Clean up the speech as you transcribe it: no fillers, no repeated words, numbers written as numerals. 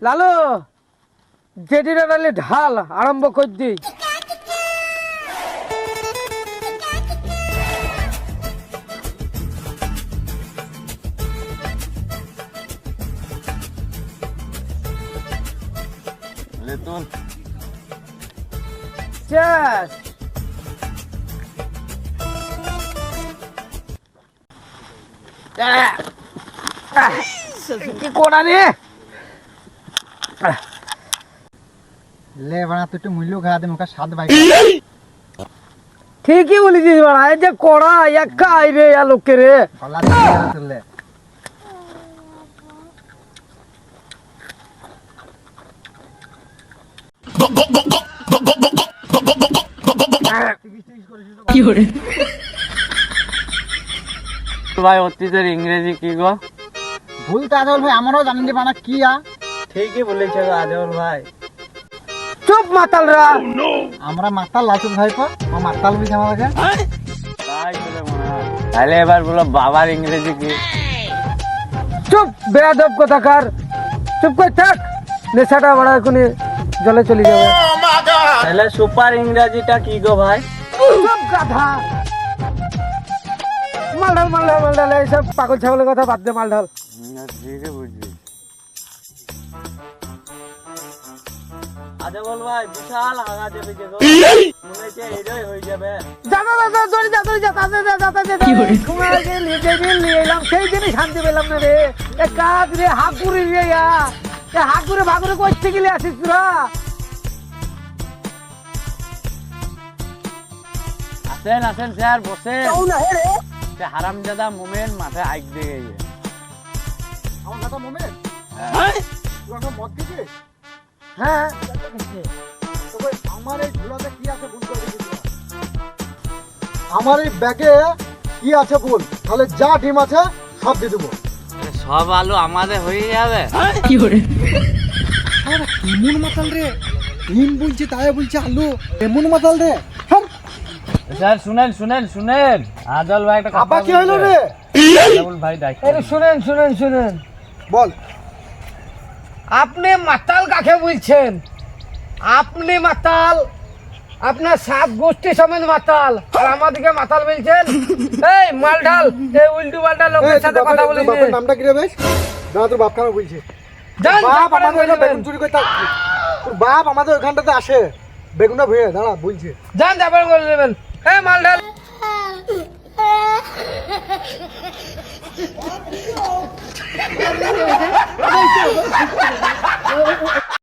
লালু জেডিটা ডালে ঢাল আরম্ভ কর দি। চেস কি করা রে ले बना तो मुल्लू खा दे मुका साथ भाई ঠিকই বলেছিস বাড়া, এই যে কড়া একা আইবে লোকে রে। गला दे तुले কি করে ভাই অতীতের ইংরেজি কি গো? ভুলতে আজল ভাই আমারও জানেন যে বানা কি আ ঠিকই বলেছে গো আজল ভাই। চুপ মাতালরা। আমরা মাতাল লাচুক ভাই পা ও মাতাল বুঝে আমাকে তাই বলে মনে হয়। তাহলে এবার বলো বাবার ইংরেজি কি? চুপ বেয়াদব কথাকার, চুপ করে থাক। নেশাটা বাড়া এখনই জলে চলে যাবে। তাহলে সুপার ইংরেজিটা কি গো ভাই? চুপ গাধা। মালঢাল মালঢাল মালঢাল এইসব পাগল ছাগলের কথা বাদ দে, মালঢাল। ঠিকই বুঝছি। আজে বল ভাই বিশাল হাগা দেবে যে গো, মনে হচ্ছে এটাই হয়ে যাবে। সেই দিনই শান্তি পেলাম না রে। কাজ রে হাগুরি রে, হাগুরে ভাগুরে করতে গেলে আসিস তোরা। আসেন আসেন স্যার বসেন। হারামজাদা মোমেন মাথায় আইক দিয়ে গেছে। আমার কথা মোমেন তুই এখন মদ খেয়েছিস? হ্যাঁ তো ভাই আমার এই ঝুলাতে কি আছে ভুল করে দিয়েছিস? আমার এই ব্যাগে কি আছে বল, তাহলে যা ডিম আছে সব দিয়ে দেবো। সব আলু আমাদের হয়ে যাবে। এমন মাতাল রে, ডিম বলছে তাই বলছে আলু, এমন মাতাল রে। স্যার শুনেন শুনেন শুনেন, আজল ভাই একটা আবার কি হইলো রে? আজল ভাই ডাকছে। আরে শুনেন শুনেন শুনেন, বল। আপনি মাতাল কাকে বলছেন? আপনি মাতাল, আপনার সাত গোষ্ঠী সমেত মাতাল, আর আমাদেরকে মাতাল বলছেন? এই মালঢাল, এই উল্টো পাল্টা লোকের সাথে কথা বলিস বাপের নামটা কি রে বেশ? দাঁড়া, তোর বাপ কেন বলছে? জান বাপ আমাদের ওখানে বেগুন চুরি করতে, তোর বাপ আমাদের ওখানটাতে আসে বেগুনটা ভেঙে, দাঁড়া বলছে। জান যাবার করে নেবেন। এই মালঢাল